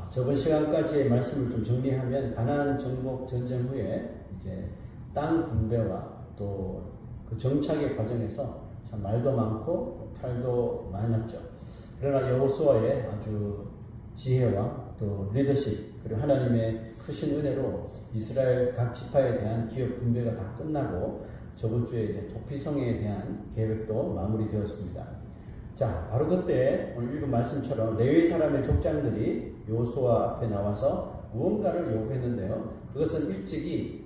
저번 시간까지의 말씀을 좀 정리하면 가나안 정복 전쟁 후에 이제 땅 분배와 또 그 정착의 과정에서 참 말도 많고 탈도 많았죠. 그러나 여호수아의 아주 지혜와 또 리더십 그리고 하나님의 크신 은혜로 이스라엘 각 지파에 대한 기업 분배가 다 끝나고 저번 주에 이제 도피성에 대한 계획도 마무리되었습니다. 자, 바로 그때 오늘 읽은 말씀처럼 레위 사람의 족장들이 여호수아 앞에 나와서 무언가를 요구했는데요. 그것은 일찍이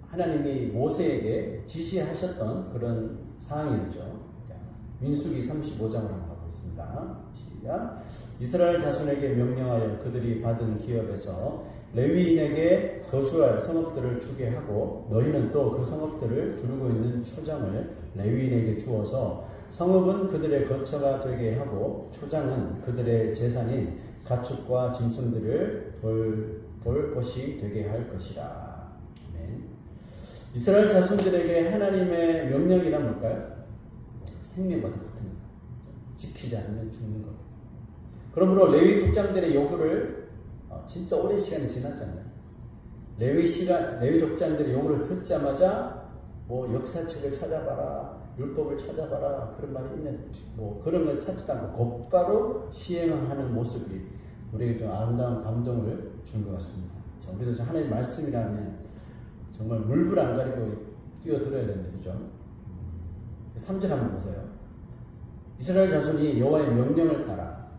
하나님이 모세에게 지시하셨던 그런 사항이었죠. 자, 민수기 35장을 한번 가보겠습니다. 시작. 이스라엘 자손에게 명령하여 그들이 받은 기업에서 레위인에게 거주할 성읍들을 주게 하고 너희는 또 그 성읍들을 두르고 있는 초장을 레위인에게 주어서 성읍은 그들의 거처가 되게 하고 초장은 그들의 재산인 가축과 짐승들을 돌볼 곳이 되게 할 것이라. 이스라엘 자손들에게 하나님의 명령이란 뭘까요? 생명과도 같은 거. 지키지 않으면 죽는 거. 그러므로 레위 족장들의 요구를 진짜 오랜 시간이 지났잖아요. 레위 족장들의 요구를 듣자마자 뭐 역사책을 찾아봐라, 율법을 찾아봐라 그런 말이 있는 뭐 그런 걸 찾지도 않고 곧바로 시행하는 모습이 우리에게 좀 아름다운 감동을 준 것 같습니다. 자, 우리도 하나님의 말씀이라면 정말 물불 안 가리고 뛰어들어야 되는데, 그죠? 3절 한번 보세요. 이스라엘 자손이 여호와의 명령을 따라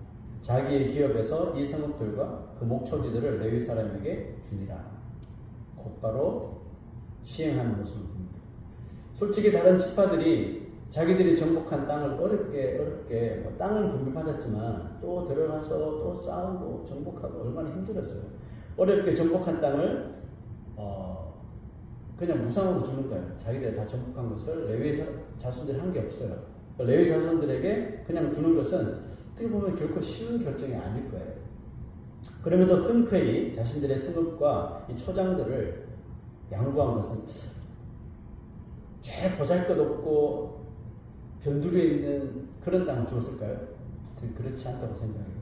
자기의 기업에서 이 성읍들과 그 목초지들을 레위 사람에게 주니라. 곧바로 시행하는 모습을 봅니다. 솔직히 다른 지파들이 자기들이 정복한 땅을 어렵게 뭐 땅은 분배받았지만 또 들어가서 또 싸우고 정복하고 얼마나 힘들었어요. 어렵게 정복한 땅을 그냥 무상으로 주는 거예요. 자기들이 다 정복한 것을 레위 자손들이 한 게 없어요. 레위 자손들에게 그냥 주는 것은 어떻게 보면 결코 쉬운 결정이 아닐 거예요. 그럼에도 흔쾌히 자신들의 성읍과 이 초장들을 양보한 것은 제일 보잘것없고 변두리에 있는 그런 땅을 주었을까요? 그렇지 않다고 생각해요.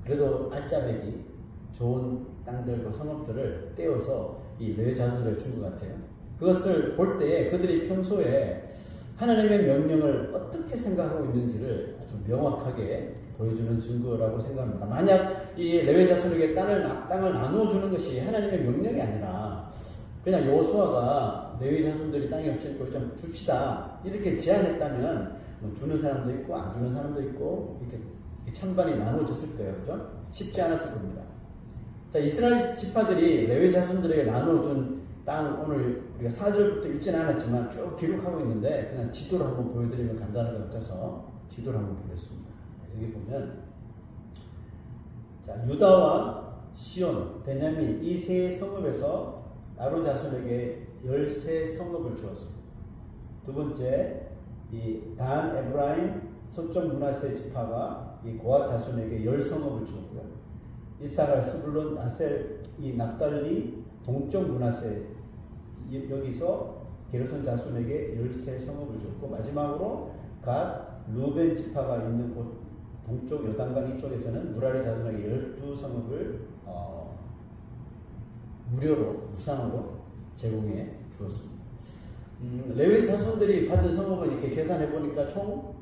그래도 알짜배기 좋은 땅들과 성읍들을 떼어서 이 레위 자손들에게 준 것 같아요. 그것을 볼 때에 그들이 평소에 하나님의 명령을 어떻게 생각하고 있는지를 아주 명확하게 보여주는 증거라고 생각합니다. 만약 이 레위 자손에게 땅을 나누어 주는 것이 하나님의 명령이 아니라 그냥 여호수아가 레위 자손들이 땅이 없으니까 좀 줍시다 이렇게 제안했다면 뭐 주는 사람도 있고 안 주는 사람도 있고 이렇게 찬반이 나누어졌을 거예요. 그죠? 쉽지 않았을 겁니다. 자, 이스라엘 지파들이 레위 자손들에게 나누어준 땅 오늘 우리가 4절부터 읽지는 않았지만 쭉 기록하고 있는데 그냥 지도를 한번 보여드리면 간단한 것 같아서 지도를 한번 보겠습니다. 여기 보면 자, 유다와 시온, 베냐민 이 세 성읍에서 아론 자손에게 13성읍을 주었습니다. 두 번째 이 단, 에브라임, 서쪽 므낫세 지파가 이 고핫 자손에게 10성읍을 주었고요. 이사갈, 스불론, 아셀, 이 납달리, 동쪽 므낫세 여기서 게르손 자손에게 13성읍을 줬고 마지막으로 갓, 루벤 지파가 있는 곳 동쪽 요단강 이쪽에서는 무라리 자손에게 12성읍을 무료로 무상으로 제공해 주었습니다. 레위 자손들이 받은 성읍은 이렇게 계산해 보니까 총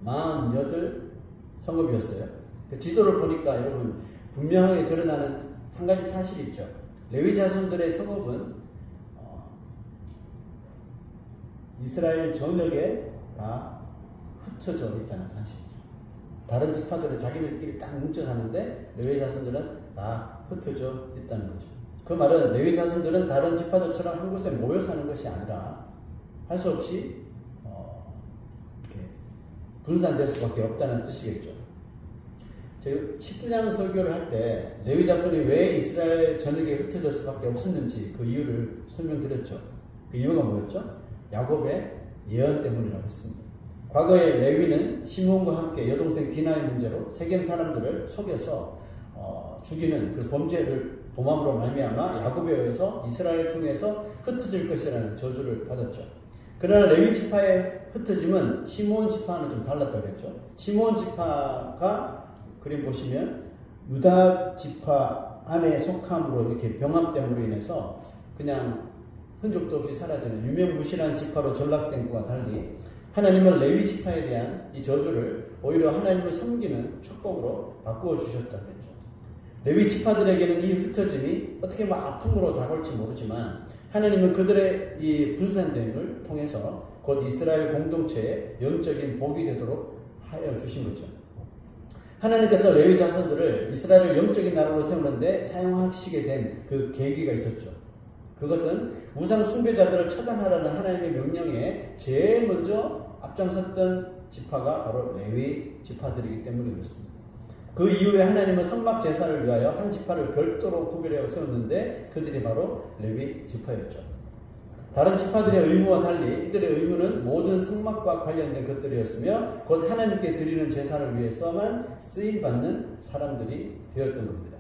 48성읍이었어요. 그 지도를 보니까 여러분 분명하게 드러나는 한 가지 사실이 있죠. 레위 자손들의 성읍은 이스라엘 전역에 다 흩어져 있다는 사실이죠. 다른 지파들은 자기들끼리 딱 뭉쳐 사는데 레위 자손들은 다 흩어져 있다는 거죠. 그 말은 레위 자손들은 다른 지파들처럼 한 곳에 모여 사는 것이 아니라 할 수 없이 이렇게 분산될 수밖에 없다는 뜻이겠죠. 제가 10주년 설교를 할 때 레위 자손이 왜 이스라엘 전역에 흩어질 수밖에 없었는지 그 이유를 설명드렸죠. 그 이유가 뭐였죠? 야곱의 예언 때문이라고 했습니다. 과거에 레위는 시므온과 함께 여동생 디나의 문제로 세겜 사람들을 속여서 죽이는 그 범죄를 범함으로 말미암아 야곱에 의해서 이스라엘 중에서 흩어질 것이라는 저주를 받았죠. 그러나 레위 지파의 흩어짐은 시므온 지파는 좀 달랐다고 했죠. 시므온 지파가 그림 보시면 유다 지파 안에 속함으로 이렇게 병합됨으로 인해서 그냥 흔적도 없이 사라지는 유명무실한 지파로 전락된 것과 달리 하나님은 레위 지파에 대한 이 저주를 오히려 하나님을 섬기는 축복으로 바꾸어 주셨다고 했죠. 레위 지파들에게는 이 흩어짐이 어떻게 아픔으로 다가올지 모르지만 하나님은 그들의 이 분산됨을 통해서 곧 이스라엘 공동체의 영적인 복이 되도록 하여 주신 거죠. 하나님께서 레위 자손들을 이스라엘을 영적인 나라로 세우는데 사용하시게 된 그 계기가 있었죠. 그것은 우상 숭배자들을 처단하라는 하나님의 명령에 제일 먼저 앞장섰던 지파가 바로 레위 지파들이기 때문에 그렇습니다. 그 이후에 하나님은 성막 제사를 위하여 한 지파를 별도로 구별하여 세웠는데 그들이 바로 레위 지파였죠. 다른 지파들의 의무와 달리 이들의 의무는 모든 성막과 관련된 것들이었으며 곧 하나님께 드리는 제사를 위해서만 쓰임받는 사람들이 되었던 겁니다.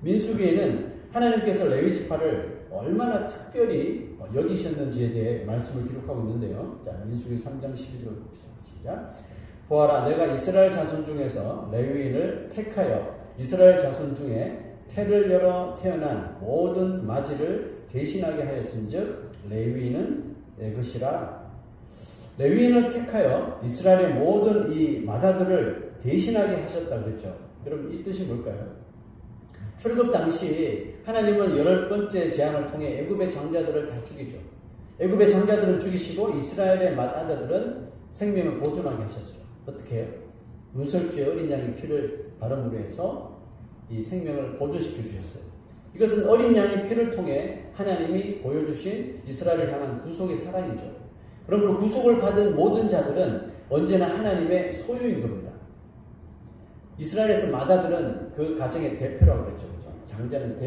민수기에는 하나님께서 레위 지파를 얼마나 특별히 여기셨는지에 대해 말씀을 기록하고 있는데요. 자, 민수기 3장 12절 봅시다. 시작. 보아라, 내가 이스라엘 자손 중에서 레위인을 택하여 이스라엘 자손 중에 태를 열어 태어난 모든 마지를 대신하게 하였은즉 레위인은 내 것이라. 레위인을 택하여 이스라엘의 모든 이 마다들을 대신하게 하셨다 그랬죠. 여러분 이 뜻이 뭘까요? 출애굽 당시 하나님은 8번째 재앙을 통해 애굽의 장자들을 다 죽이죠. 애굽의 장자들은 죽이시고 이스라엘의 맏아들들은 생명을 보존하게 하셨죠. 어떻게 해요? 문설주의 어린 양의 피를 바름으로 해서 이 생명을 보존시켜 주셨어요. 이것은 어린 양의 피를 통해 하나님이 보여주신 이스라엘을 향한 구속의 사랑이죠. 그러므로 구속을 받은 모든 자들은 언제나 하나님의 소유인 겁니다. 이스라엘에서 맏아들은 그 가정의 대표라고 그랬죠. 그렇죠? 장자는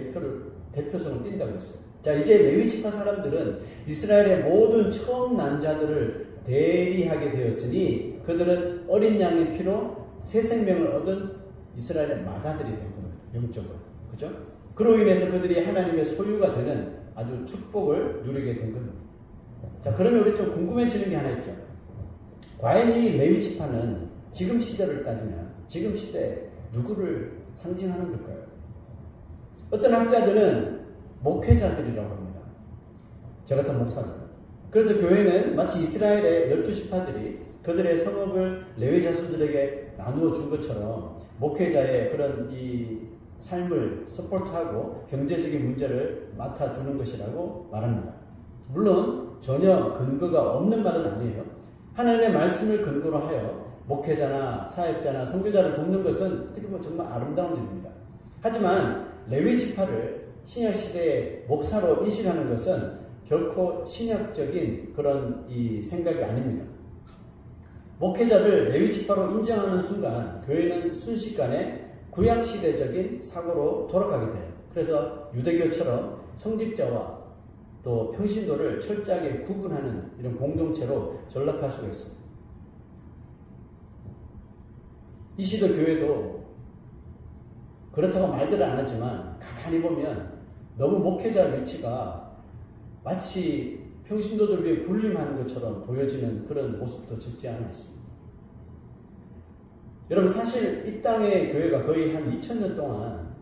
대표성을 띈다고 했어요. 자, 이제 레위 지파 사람들은 이스라엘의 모든 처음 난 자들을 대리하게 되었으니 그들은 어린 양의 피로 새 생명을 얻은 이스라엘의 맏아들이 된 겁니다. 영적으로. 그죠? 그로 인해서 그들이 하나님의 소유가 되는 아주 축복을 누리게 된 겁니다. 자, 그러면 우리 좀 궁금해지는 게 하나 있죠. 과연 이 레위 지파는 지금 시대를 따지면 지금 시대에 누구를 상징하는 걸까요? 어떤 학자들은 목회자들이라고 합니다. 저 같은 목사들. 그래서 교회는 마치 이스라엘의 12지파들이 그들의 성읍을 레위 자손들에게 나누어 준 것처럼 목회자의 그런 이 삶을 서포트하고 경제적인 문제를 맡아주는 것이라고 말합니다. 물론 전혀 근거가 없는 말은 아니에요. 하나님의 말씀을 근거로 하여 목회자나 사역자나 선교자를 돕는 것은 어떻게 보면 정말 아름다운 일입니다. 하지만 레위 지파를 신약 시대의 목사로 인식하는 것은 결코 신약적인 그런 이 생각이 아닙니다. 목회자를 레위 지파로 인정하는 순간 교회는 순식간에 구약 시대적인 사고로 돌아가게 돼요. 그래서 유대교처럼 성직자와 또 평신도를 철저하게 구분하는 이런 공동체로 전락할 수가 있습니다. 이 시대 교회도 그렇다고 말들은 안 하지만 가만히 보면 너무 목회자 위치가 마치 평신도들 위해 군림하는 것처럼 보여지는 그런 모습도 적지 않아 있습니다. 여러분 사실 이 땅의 교회가 거의 한 2000년 동안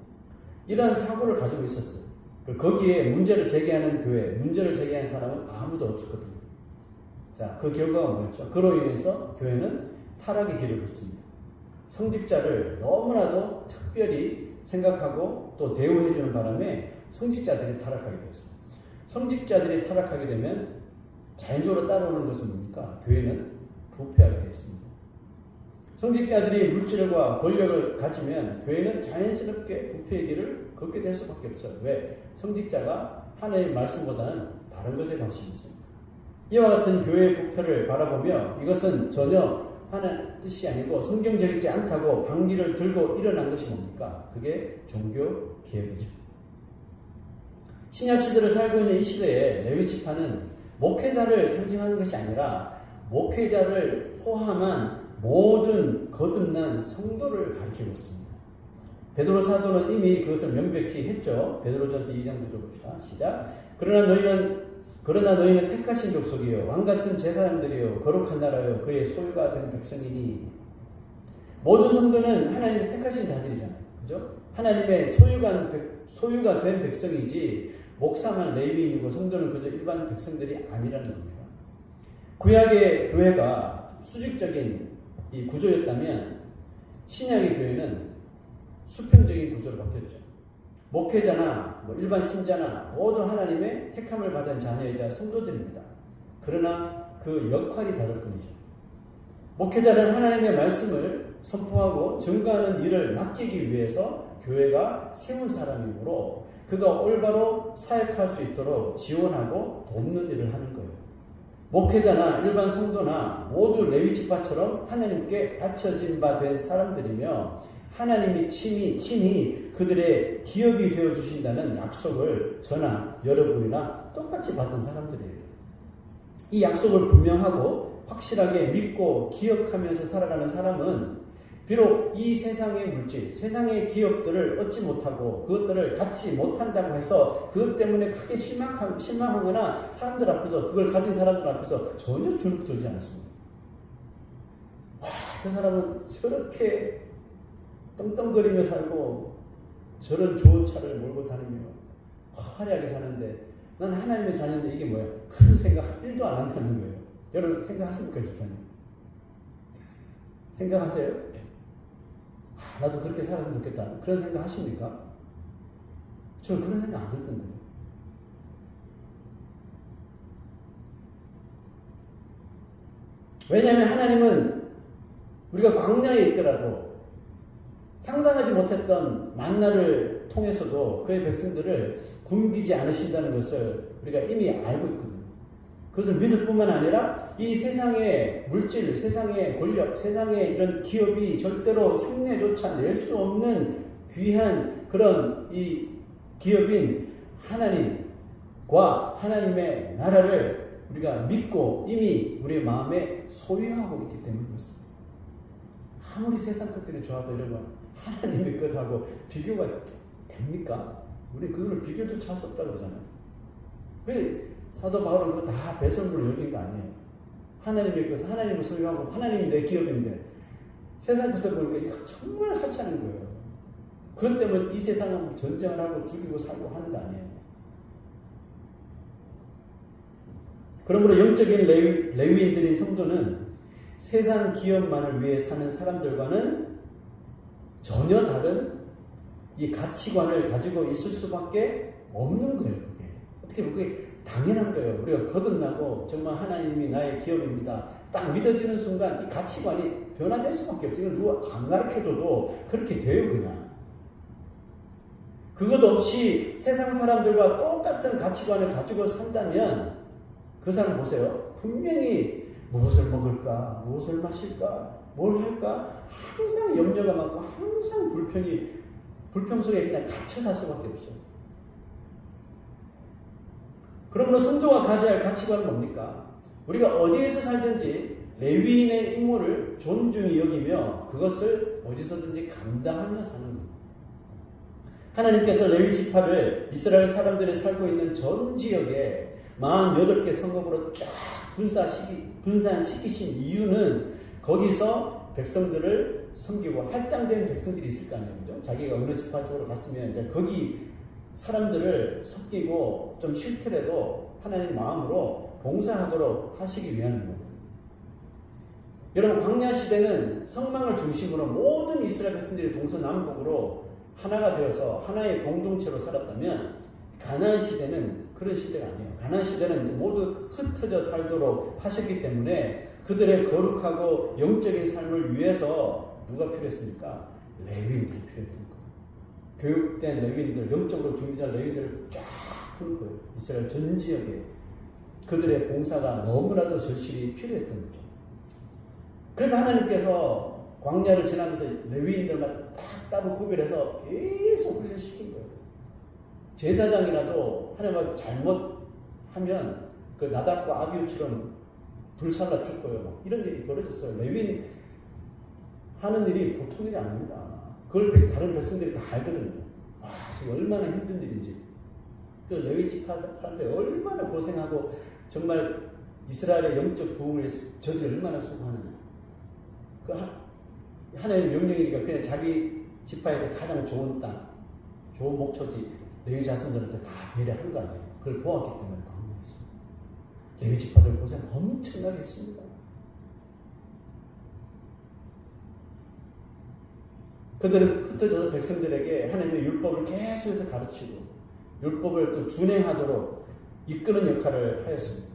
이러한 사고를 가지고 있었어요. 거기에 문제를 제기하는 교회, 문제를 제기하는 사람은 아무도 없었거든요. 자, 그 결과가 뭐였죠? 그로 인해서 교회는 타락의 길을 걷습니다. 성직자를 너무나도 특별히 생각하고 또 대우해주는 바람에 성직자들이 타락하게 되었습니다. 성직자들이 타락하게 되면 자연적으로 따라오는 것은 뭡니까? 교회는 부패하게 되었습니다. 성직자들이 물질과 권력을 가지면 교회는 자연스럽게 부패의 길을 걷게 될 수밖에 없어요. 왜? 성직자가 하나님의 말씀보다는 다른 것에 관심이 있습니다. 이와 같은 교회의 부패를 바라보며 이것은 전혀 하나의 뜻이 아니고 성경적이지 않다고 방귀를 들고 일어난 것이 뭡니까? 그게 종교 개혁이죠. 신약 시대를 살고 있는 이 시대에 레위 지파는 목회자를 상징하는 것이 아니라 목회자를 포함한 모든 거듭난 성도를 가리키고 있습니다. 베드로 사도는 이미 그것을 명백히 했죠. 베드로전서 2장 9절 봅시다. 시작. 그러나 너희는 택하신 족속이요 왕같은 제사장들이요 거룩한 나라요 그의 소유가 된 백성이니. 모든 성도는 하나님의 택하신 자들이잖아요. 그죠? 하나님의 소유가 된 백성이지 목사만 레위인이고 성도는 그저 일반 백성들이 아니라는 겁니다. 구약의 교회가 수직적인 이 구조였다면 신약의 교회는 수평적인 구조로 바뀌었죠. 목회자나 일반 신자나 모두 하나님의 택함을 받은 자녀이자 성도들입니다. 그러나 그 역할이 다를 뿐이죠. 목회자는 하나님의 말씀을 선포하고 증거하는 일을 맡기기 위해서 교회가 세운 사람이므로 그가 올바로 사역할 수 있도록 지원하고 돕는 일을 하는 거예요. 목회자나 일반 성도나 모두 레위 지파처럼 하나님께 바쳐진 바 된 사람들이며 하나님이 친히 그들의 기업이 되어주신다는 약속을 저나 여러분이나 똑같이 받은 사람들이에요. 이 약속을 분명하고 확실하게 믿고 기억하면서 살아가는 사람은 비록 이 세상의 물질, 세상의 기업들을 얻지 못하고 그것들을 갖지 못한다고 해서 그것 때문에 크게 실망하거나 사람들 앞에서, 그걸 가진 사람들 앞에서 전혀 주눅 들지 않습니다. 와, 저 사람은 저렇게 떵떵거리며 살고 저런 좋은 차를 몰고 다니며 화려하게 사는데 난 하나님의 자녀인데 이게 뭐야? 그런 생각 1도 안 한다는 거예요. 여러분 생각하십니까? 집사님? 생각하세요? 나도 그렇게 살았으면 좋겠다. 그런 생각 하십니까? 저는 그런 생각 안 들던데요. 왜냐하면 하나님은 우리가 광야에 있더라도 상상하지 못했던 만나를 통해서도 그의 백성들을 굶기지 않으신다는 것을 우리가 이미 알고 있거든요. 그것을 믿을 뿐만 아니라 이 세상의 물질, 세상의 권력, 세상의 이런 기업이 절대로 흉내조차 낼 수 없는 귀한 그런 이 기업인 하나님과 하나님의 나라를 우리가 믿고 이미 우리의 마음에 소유하고 있기 때문에 그렇습니다. 아무리 세상 것들이 좋아도 여러분 하나님의 것하고 비교가 됩니까? 우리 그걸 비교조차 할 수 없다고 그러잖아요. 그 사도 바울은 그거 다 배설물로 여긴 거 아니에요. 하나님의 것을 하나님을 소유하고 하나님이 내 기업인데 세상 것을 보니까 이거 정말 하찮은 거예요. 그것 때문에 이 세상은 전쟁을 하고 죽이고 살고 하는 거 아니에요. 그러므로 영적인 레위인들인 성도는 세상 기업만을 위해 사는 사람들과는 전혀 다른 이 가치관을 가지고 있을 수밖에 없는 거예요. 그게. 어떻게 보면 그게 당연한 거예요. 우리가 거듭나고 정말 하나님이 나의 기업입니다. 딱 믿어지는 순간 이 가치관이 변화될 수밖에 없어요. 이건 누가 안 가르쳐줘도 그렇게 돼요, 그냥. 그것 없이 세상 사람들과 똑같은 가치관을 가지고 산다면 그 사람 보세요. 분명히 무엇을 먹을까, 무엇을 마실까, 뭘 할까 항상 염려가 많고 항상 불평 속에 그냥 갇혀 살 수밖에 없어요. 그러므로 성도가 가져야 할 가치관은 뭡니까? 우리가 어디에서 살든지 레위인의 임무를 존중히 여기며 그것을 어디서든지 감당하며 사는 겁니다. 하나님께서 레위 지파를 이스라엘 사람들이 살고 있는 전 지역에 48개 성읍으로 쫙 분산시키신 이유는 거기서 백성들을 섬기고 할당된 백성들이 있을 거 아니에요. 그죠? 자기가 어느 지파 쪽으로 갔으면 이제 거기 사람들을 섬기고 좀 싫더라도 하나님 마음으로 봉사하도록 하시기 위한 거거든요. 여러분 광야 시대는 성망을 중심으로 모든 이스라엘 백성들이 동서남북으로 하나가 되어서 하나의 공동체로 살았다면 가나안 시대는 그런 시대가 아니에요. 가나안 시대는 이제 모두 흩어져 살도록 하셨기 때문에 그들의 거룩하고 영적인 삶을 위해서 누가 필요했습니까? 레위인들이 필요했던 거예요. 교육된 레위인들, 영적으로 준비된 레위인들을 쫙 푸는 거예요. 이스라엘 전 지역에 그들의 봉사가 너무나도 절실히 필요했던 거죠. 그래서 하나님께서 광야를 지나면서 레위인들만 딱 따로 구별해서 계속 훈련시킨 거예요. 제사장이라도 하나님 잘못하면 그 나답과 아비후처럼 불살라 죽고요. 이런 일이 벌어졌어요. 레위인 하는 일이 보통 일이 아닙니다. 그걸 다른 백성들이 다 알거든요. 와, 지금 얼마나 힘든 일인지. 그 레위 지파 사람들이 얼마나 고생하고 정말 이스라엘의 영적 부흥을 위해서 저들이 얼마나 수고하느냐. 하나님의 명령이니까 그냥 자기 지파에서 가장 좋은 땅, 좋은 목초지 레위 자손들한테 다 배려한 거 아니에요. 그걸 보았기 때문에 강요했습니다. 레위 지파들 고생 엄청나게 했습니다. 그들은 흩어져서 백성들에게 하나님의 율법을 계속해서 가르치고 율법을 또 준행하도록 이끄는 역할을 하였습니다.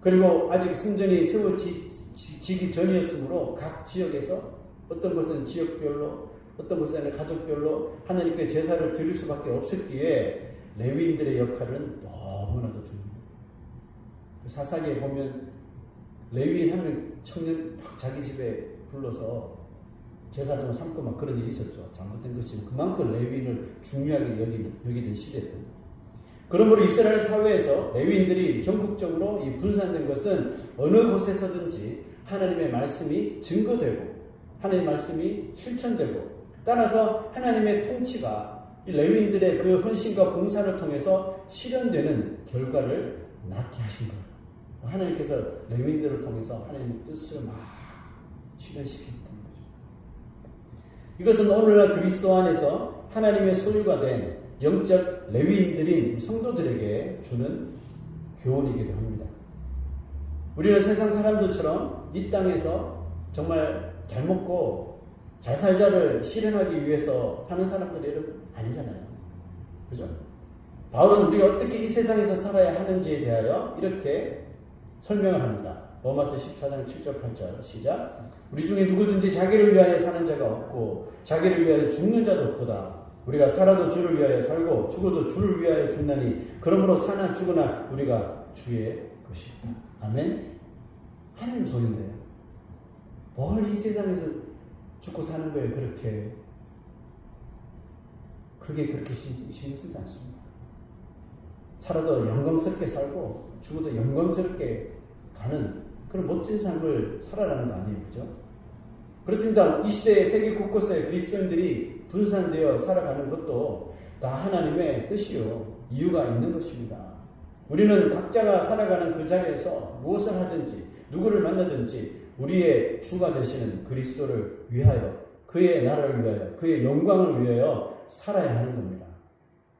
그리고 아직 성전이 세워지기 전이었으므로 각 지역에서 어떤 곳은 지역별로 어떤 곳에는 가족별로 하나님께 제사를 드릴 수밖에 없었기에 레위인들의 역할은 너무나도 중요합니다. 사사기에 보면 레위인 한 명 청년 자기 집에 불러서 제사장을 삼고 막 그런 일이 있었죠. 잘못된 것이면 그만큼 레위인을 중요하게 여기던 시대였던. 그러므로 이스라엘 사회에서 레위인들이 전국적으로 이 분산된 것은 어느 곳에서든지 하나님의 말씀이 증거되고 하나님의 말씀이 실천되고 따라서 하나님의 통치가 이 레위인들의 그 헌신과 봉사를 통해서 실현되는 결과를 낳게 하신 거예요. 하나님께서 레위인들을 통해서 하나님의 뜻을 막 실현시켰다는 거죠. 이것은 오늘날 그리스도 안에서 하나님의 소유가 된 영적 레위인들인 성도들에게 주는 교훈이기도 합니다. 우리는 세상 사람들처럼 이 땅에서 정말 잘 먹고 잘 살자를 실현하기 위해서 사는 사람들이 아니잖아요. 그죠? 바울은 우리가 어떻게 이 세상에서 살아야 하는지에 대하여 이렇게 설명을 합니다. 로마서 14장 7절 8절 시작. 우리 중에 누구든지 자기를 위하여 사는 자가 없고 자기를 위하여 죽는 자도 없도다. 우리가 살아도 주를 위하여 살고 죽어도 주를 위하여 죽나니 그러므로 사나 죽으나 우리가 주의 것이다. 아멘. 하나님 소유인데요. 뭘 이 세상에서 죽고 사는 거예요. 그렇게 그게 그렇게 신경 쓰지 않습니다. 살아도 영광스럽게 살고 죽어도 영광스럽게 가는 그런 멋진 삶을 살아라는 거 아니에요. 그죠? 그렇습니다. 이 시대에 세계 곳곳에 그리스도인들이 분산되어 살아가는 것도 다 하나님의 뜻이요. 이유가 있는 것입니다. 우리는 각자가 살아가는 그 자리에서 무엇을 하든지 누구를 만나든지 우리의 주가 되시는 그리스도를 위하여 그의 나라를 위하여 그의 영광을 위하여 살아야 하는 겁니다.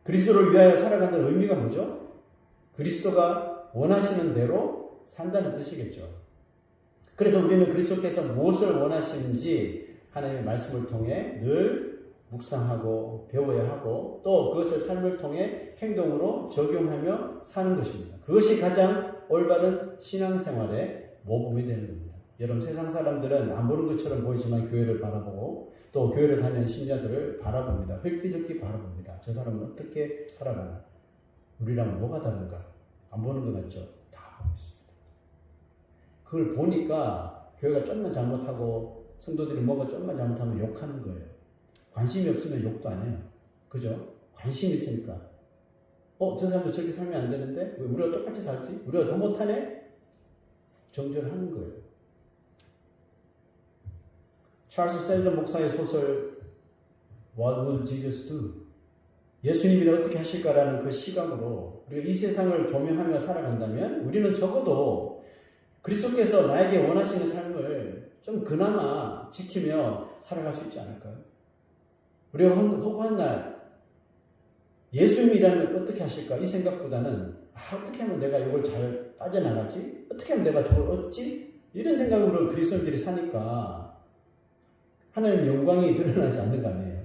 그리스도를 위하여 살아가는 의미가 뭐죠? 그리스도가 원하시는 대로 산다는 뜻이겠죠. 그래서 우리는 그리스도께서 무엇을 원하시는지 하나님의 말씀을 통해 늘 묵상하고 배워야 하고 또 그것을 삶을 통해 행동으로 적용하며 사는 것입니다. 그것이 가장 올바른 신앙생활의 모범이 되는 겁니다. 여러분 세상 사람들은 안 보는 것처럼 보이지만 교회를 바라보고 또 교회를 다니는 신자들을 바라봅니다. 흘끼들끼 바라봅니다. 저 사람은 어떻게 살아가나? 우리랑 뭐가 다른가? 안 보는 것 같죠? 다 보고 있습니다. 그걸 보니까 교회가 좀만 잘못하고 성도들이 뭔가 좀만 잘못하면 욕하는 거예요. 관심이 없으면 욕도 안 해요. 그죠? 관심이 있으니까. 저 사람도 저렇게 살면 안 되는데? 왜 우리가 똑같이 살지? 우리가 더 못하네? 정죄하는 거예요. 찰스 셀던 목사의 소설 What Would Jesus Do? 예수님이 어떻게 하실까라는 그 시각으로 우리가 이 세상을 조명하며 살아간다면 우리는 적어도 그리스도께서 나에게 원하시는 삶을 좀 그나마 지키며 살아갈 수 있지 않을까요? 우리가 허구한 날 예수님이라면 어떻게 하실까? 이 생각보다는 어떻게 하면 내가 이걸 잘 빠져나가지? 어떻게 하면 내가 저걸 얻지? 이런 생각으로 그리스도인들이 사니까 하나님의 영광이 드러나지 않는 거 아니에요.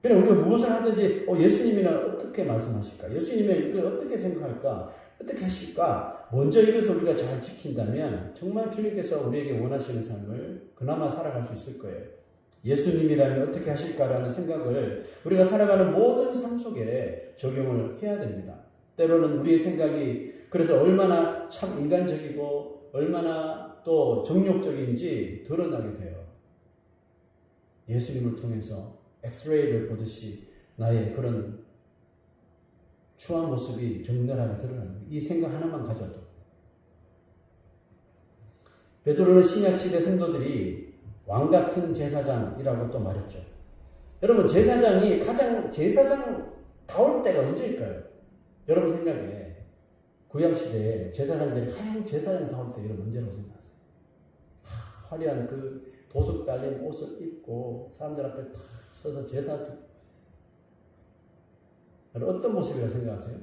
그냥 우리가 무엇을 하든지 예수님이란 어떻게 말씀하실까? 예수님의 이걸 어떻게 생각할까? 어떻게 하실까? 먼저 이것을 우리가 잘 지킨다면 정말 주님께서 우리에게 원하시는 삶을 그나마 살아갈 수 있을 거예요. 예수님이라면 어떻게 하실까라는 생각을 우리가 살아가는 모든 삶 속에 적용을 해야 됩니다. 때로는 우리의 생각이 그래서 얼마나 참 인간적이고 얼마나 또 정욕적인지 드러나게 돼요. 예수님을 통해서 엑스레이를 보듯이 나의 그런 추한 모습이 적나라하게 드러납니다. 이 생각 하나만 가져도. 베드로는 신약시대 성도들이 왕같은 제사장이라고 또 말했죠. 여러분 제사장이 가장 제사장다울 때가 언제일까요? 여러분 생각에 구약시대에 제사장들이 가장 제사장다울 때 여러분 언제라고 생각하세요? 화려한 그 보석 달린 옷을 입고 사람들 앞에 탁 서서 제사 어떤 모습이라고 생각하세요?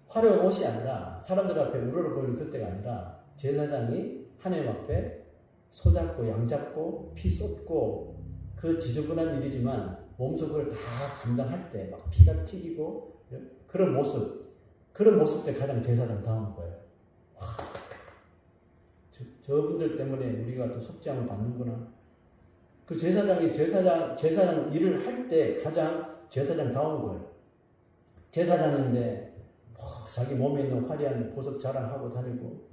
화려한 옷이 아니라 사람들 앞에 우러러 보이는 그때가 아니라 제사장이 하나님 앞에 소잡고 양잡고 피 쏟고 그 지저분한 일이지만 몸속을 다 감당할 때 막 피가 튀기고 그런 모습 때 가장 제사장다운 거예요. 와, 저분들 때문에 우리가 또 속죄함을 받는구나. 그 제사장 일을 할 때 가장 제사장다운 거예요. 제사장인데 자기 몸에 있는 화려한 보석 자랑하고 다니고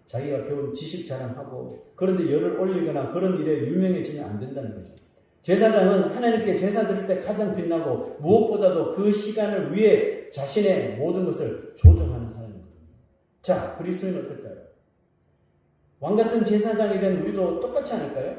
자기가 배운 지식 자랑하고 그런데 열을 올리거나 그런 일에 유명해지면 안 된다는 거죠. 제사장은 하나님께 제사 드릴 때 가장 빛나고 무엇보다도 그 시간을 위해 자신의 모든 것을 조정하는 사람이거든요. 자, 그리스도인은 어떨까요? 왕같은 제사장이 된 우리도 똑같지 않을까요?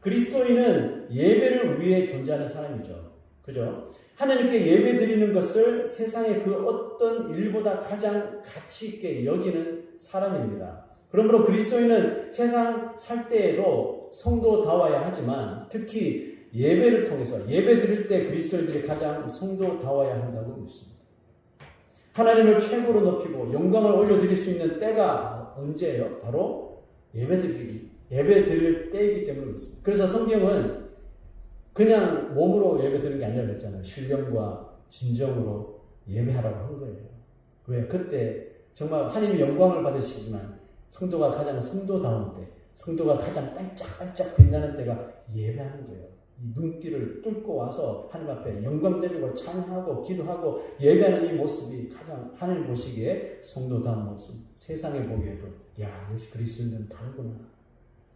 그리스도인은 예배를 위해 존재하는 사람이죠. 그죠? 하나님께 예배 드리는 것을 세상의 그 어떤 일보다 가장 가치 있게 여기는 사람입니다. 그러므로 그리스도인은 세상 살 때에도 성도다워야 하지만 특히 예배를 통해서 예배 드릴 때 그리스도인들이 가장 성도다워야 한다고 믿습니다. 하나님을 최고로 높이고 영광을 올려드릴 수 있는 때가 언제예요? 바로 예배 드릴 때이기 때문에 그렇습니다. 그래서 성경은 그냥 몸으로 예배 드리는 게 아니라 그랬잖아요. 신령과 진정으로 예배하라고 한 거예요. 왜? 그때 정말 하나님이 영광을 받으시지만 성도가 가장 성도다운 때, 성도가 가장 반짝반짝 빛나는 때가 예배하는 거예요. 이 눈길을 뚫고 와서 하나님 앞에 영광 드리고 찬양하고 기도하고 예배하는 이 모습이 가장 하나님 보시기에 성도다운 모습. 세상에 보기에도 야, 역시 그리스도인은 다르구나.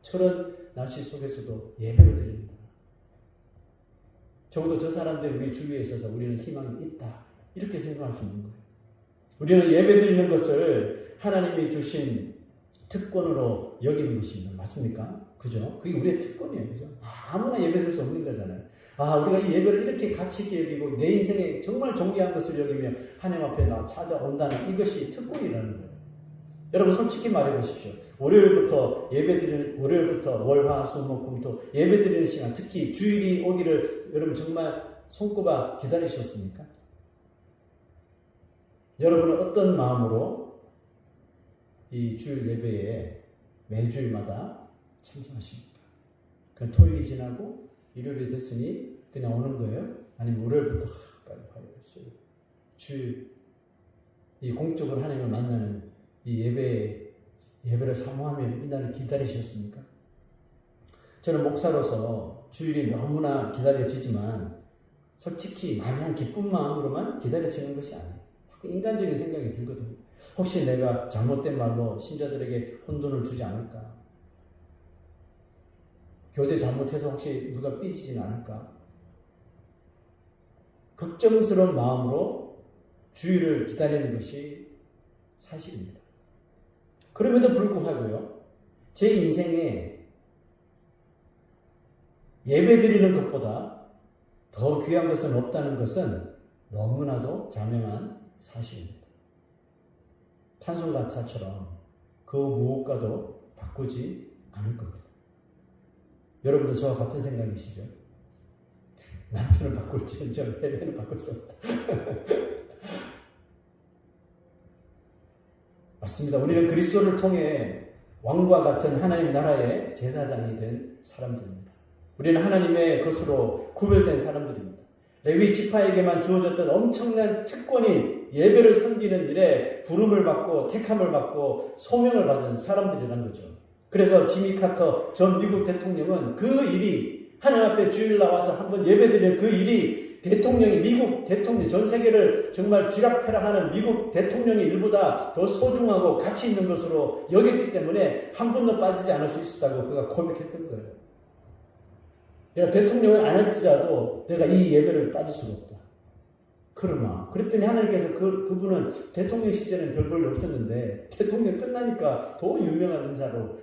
저런 날씨 속에서도 예배를 드립니다. 적어도 저 사람들 우리 주위에 있어서 우리는 희망이 있다. 이렇게 생각할 수 있는 거예요. 우리는 예배 드리는 것을 하나님이 주신 특권으로 여기는 것이 맞습니까? 그죠? 그게 우리의 특권이에요. 그죠? 아무나 예배 드릴 수 없는 거잖아요. 우리가 이 예배를 이렇게 가치 있게 여기고 내 인생에 정말 존귀한 것을 여기며 하나님 앞에 나 찾아온다는 이것이 특권이라는 거예요. 여러분 솔직히 말해 보십시오. 월요일부터 월, 화, 수, 목, 금, 토 예배 드리는 시간, 특히 주일이 오기를 여러분 정말 손꼽아 기다리셨습니까? 여러분은 어떤 마음으로 이 주일 예배에 매주일마다 참석하십니까? 그냥 토요일이 지나고 일요일이 됐으니 그냥 오는 거예요? 아니면 월요일부터 빨리 가야겠어요. 주일 이 공적으로 하나님을 만나는 이 예배를 사모하며 이날을 기다리셨습니까? 저는 목사로서 주일이 너무나 기다려지지만 솔직히 마냥 기쁜 마음으로만 기다려지는 것이 아니에요. 인간적인 생각이 들거든요. 혹시 내가 잘못된 말로 신자들에게 혼돈을 주지 않을까? 교제 잘못해서 혹시 누가 삐지진 않을까? 걱정스러운 마음으로 주일을 기다리는 것이 사실입니다. 그럼에도 불구하고요, 제 인생에 예배 드리는 것보다 더 귀한 것은 없다는 것은 너무나도 자명한 사실입니다. 찬송가처럼 그 무엇과도 바꾸지 않을 겁니다. 여러분도 저와 같은 생각이시죠? 남편을 바꿀지언정 예배는 바꿀 수 없다. 맞습니다. 우리는 그리스도를 통해 왕과 같은 하나님 나라의 제사장이 된 사람들입니다. 우리는 하나님의 것으로 구별된 사람들입니다. 레위 지파에게만 주어졌던 엄청난 특권인 예배를 섬기는 일에 부름을 받고 택함을 받고 소명을 받은 사람들이란 거죠. 그래서 지미 카터 전 미국 대통령은 그 일이 하나님 앞에 주일 나와서 한번 예배드리는 그 일이 미국 대통령, 전 세계를 정말 쥐락펴락하는 미국 대통령의 일보다 더 소중하고 가치 있는 것으로 여겼기 때문에 한 번도 빠지지 않을 수 있었다고 그가 고백했던 거예요. 내가 대통령을 안 할지라도 내가 이 예배를 빠질 수가 없다. 그러나 그랬더니 하나님께서 그분은 대통령 시절에는 별 볼일 없었는데 대통령 끝나니까 더 유명한 인사로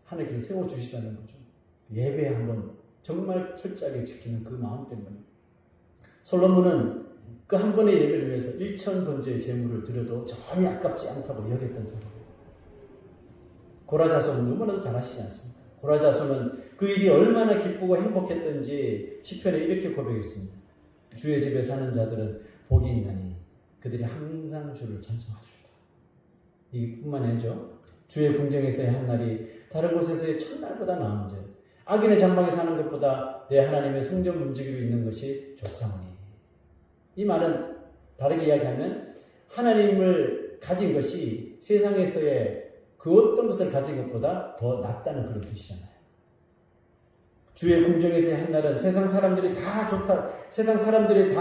하나님께서 세워주시다는 거죠. 예배에 한번 정말 철저하게 지키는 그 마음 때문에 솔로몬은 그 한 번의 예배를 위해서 1,000번째의 제물을 드려도 전혀 아깝지 않다고 여겼던 사람이에요. 고라자손은 너무나도 잘하시지 않습니까? 고라자손은 그 일이 얼마나 기쁘고 행복했던지 시편에 이렇게 고백했습니다. 주의 집에 사는 자들은 복이 있나니 그들이 항상 주를 찬송하리로다. 이뿐만 아니죠. 주의 궁정에서의 한 날이 다른 곳에서의 첫날보다 나은즉 악인의 장막에 사는 것보다 내 하나님의 성전 문지기로 있는 것이 좋사오니. 이 말은 다르게 이야기하면 하나님을 가진 것이 세상에서의 그 어떤 것을 가진 것보다 더 낫다는 그런 뜻이잖아요. 주의 궁정에서의 한 날은 세상 사람들이 다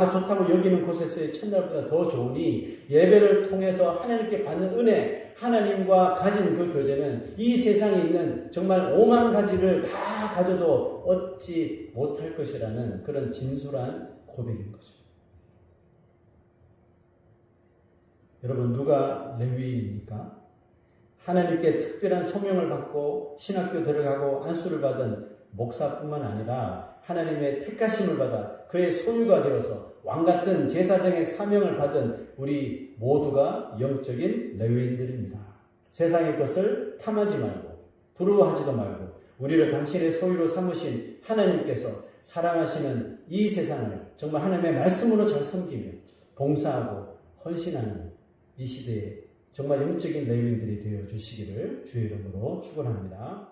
좋다고 여기는 곳에서의 첫날보다 더 좋으니 예배를 통해서 하나님께 받는 은혜, 하나님과 가진 그 교제는 이 세상에 있는 정말 5만 가지를 다 가져도 얻지 못할 것이라는 그런 진솔한 고백인 거죠. 여러분, 누가 레위인입니까? 하나님께 특별한 소명을 받고 신학교 들어가고 안수를 받은 목사뿐만 아니라 하나님의 택하심을 받아 그의 소유가 되어서 왕같은 제사장의 사명을 받은 우리 모두가 영적인 레위인들입니다. 세상의 것을 탐하지 말고 부러워하지도 말고 우리를 당신의 소유로 삼으신 하나님께서 사랑하시는 이 세상을 정말 하나님의 말씀으로 잘 섬기며 봉사하고 헌신하는 이 시대에 정말 영적인 레위인들이 되어 주시기를 주의 이름으로 축원합니다.